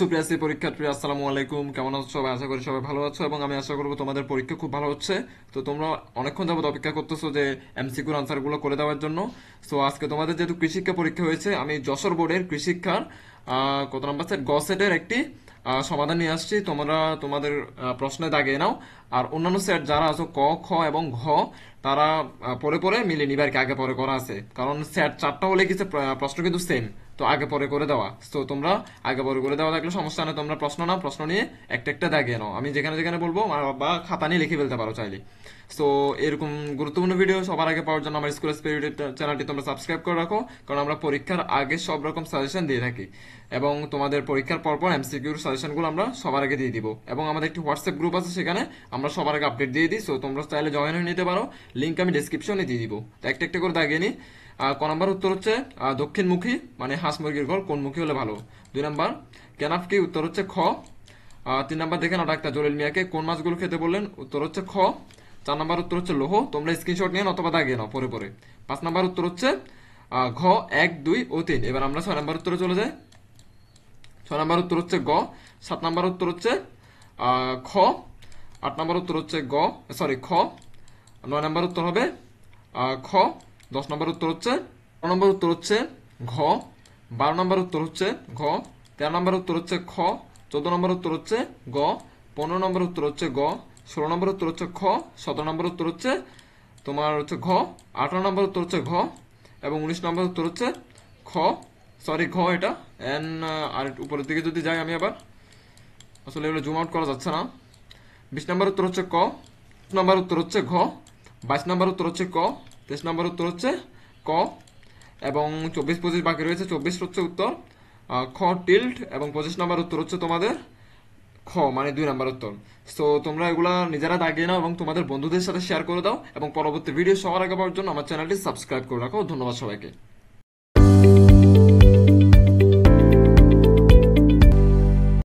সুপ্রিয়াসী পরীক্ষার্থী, আসসালামু আলাইকুম। কেমন আছো সবাই? আশা করি সবাই ভালো আছো এবং আমি আশা করবো তোমাদের পরীক্ষা খুব ভালো হচ্ছে। তো তোমরা অনেকক্ষণ যাবত অপেক্ষা করতেছো যে এমসিকিউর আনসারগুলো করে দেওয়ার জন্য। সো আজকে তোমাদের যেহেতু কৃষিক্ষা পরীক্ষা হয়েছে, আমি যশোর বোর্ডের কৃষিক্ষার কত নম্বর সেট গ সেটের একটি সমাধান নিয়ে আসছি। তোমরা তোমাদের প্রশ্নে দাগিয়ে নাও। আর অন্যান্য সেট যারা আছো ক, খ এবং ঘ, তারা পরে পরে মিলিয়ে নিবে আর কি, আগে পরে করা আছে। কারণ সেট চারটা হলে কিছু প্রশ্ন কিন্তু সেম, তো আগে পরে করে দেওয়া। তো তোমরা আগে পরে করে দেওয়া থাকলে সমস্যা নেই, তোমরা প্রশ্ন নাও, প্রশ্ন নিয়ে একটা একটা দাগিয়ে নাও। আমি যেখানে যেখানে বলবো বা খাতা নিয়ে লিখে ফেলতে পারো চাইলে। সো এরকম গুরুত্বপূর্ণ ভিডিও সবার আগে পাওয়ার জন্য আমার স্কুল স্পিরিট চ্যানেলটি তোমরা সাবস্ক্রাইব করে রাখো, কারণ আমরা পরীক্ষার আগে সব রকম সাজেশন দিয়ে থাকি এবং তোমাদের পরীক্ষার পরপর এমসিকিউর সাজেশনগুলো আমরা সবার আগে দিয়ে দিব। এবং আমাদের একটি হোয়াটসঅ্যাপ গ্রুপ আছে, সেখানে আমরা সবার আগে আপডেট দিয়ে দিই। সো তোমরা চাইলে জয়েন হয়ে নিতে পারো, লিঙ্ক আমি ডিসক্রিপশনে দিয়ে দিব। তো একটা একটা করে দাগিয়ে নিই। ক নম্বর উত্তর হচ্ছে দক্ষিণমুখী মানে হাঁস মুরগির ঘর কোন মুখী হলে ভালো। 2 নম্বর কেনাফকি, উত্তর হচ্ছে খ। 3 নম্বর দেখেন ডাক্তার জলিল মিয়াকে কোন মাছগুলো খেতে বললেন, উত্তর হচ্ছে খ। 4 নম্বর উত্তর হচ্ছে লৌহ। তোমরা স্ক্রিনশট নিয়ে অথবা দাগিয়ে নাও পরে পরে। 5 নম্বর উত্তর হচ্ছে ঘ 1, 2 ও 3। এবার আমরা 6 নম্বর উত্তরে চলে যাই। 6 নম্বর উত্তর হচ্ছে গ। 7 নম্বর উত্তর হচ্ছে খ। 8 নম্বর উত্তর হচ্ছে খ। 9 নম্বর উত্তর হবে খ। 10 নম্বর উত্তর হচ্ছে 11 নম্বর উত্তর হচ্ছে ঘ। 12 নম্বর উত্তর হচ্ছে ঘ। 13 নম্বর উত্তর হচ্ছে খ। 14 নম্বর উত্তর হচ্ছে গ। 15 নম্বর উত্তর হচ্ছে গ। 16 নম্বর উত্তর হচ্ছে খ। 17 নম্বর উত্তর হচ্ছে তোমার হচ্ছে ঘ। 18 নম্বর উত্তর হচ্ছে ঘ। এবং 19 নম্বর উত্তর হচ্ছে খ। সরি ঘ এটা। এন আর উপরের দিকে যদি যাই আমি আবার, আসলে এগুলো জুম আউট করা যাচ্ছে না। 20 নম্বর উত্তর হচ্ছে ক। 21 নম্বর উত্তর হচ্ছে ঘ। 22 নম্বর উত্তর হচ্ছে ক। 23 নম্বর উত্তর হচ্ছে ক। এবং 24, 25 বাকি রয়েছে। 24 হচ্ছে উত্তর খ টিল্ট, এবং 25 নম্বর উত্তর হচ্ছে তোমাদের খ মানে 2 নম্বর উত্তর। সো তোমরা এগুলা নিজেরা দাগিয়ে নাও এবং তোমাদের বন্ধুদের সাথে শেয়ার করে দাও, এবং পরবর্তী ভিডিও সবার আগে পাওয়ার জন্য আমার চ্যানেলটি সাবস্ক্রাইব করে রাখো। ধন্যবাদ সবাইকে।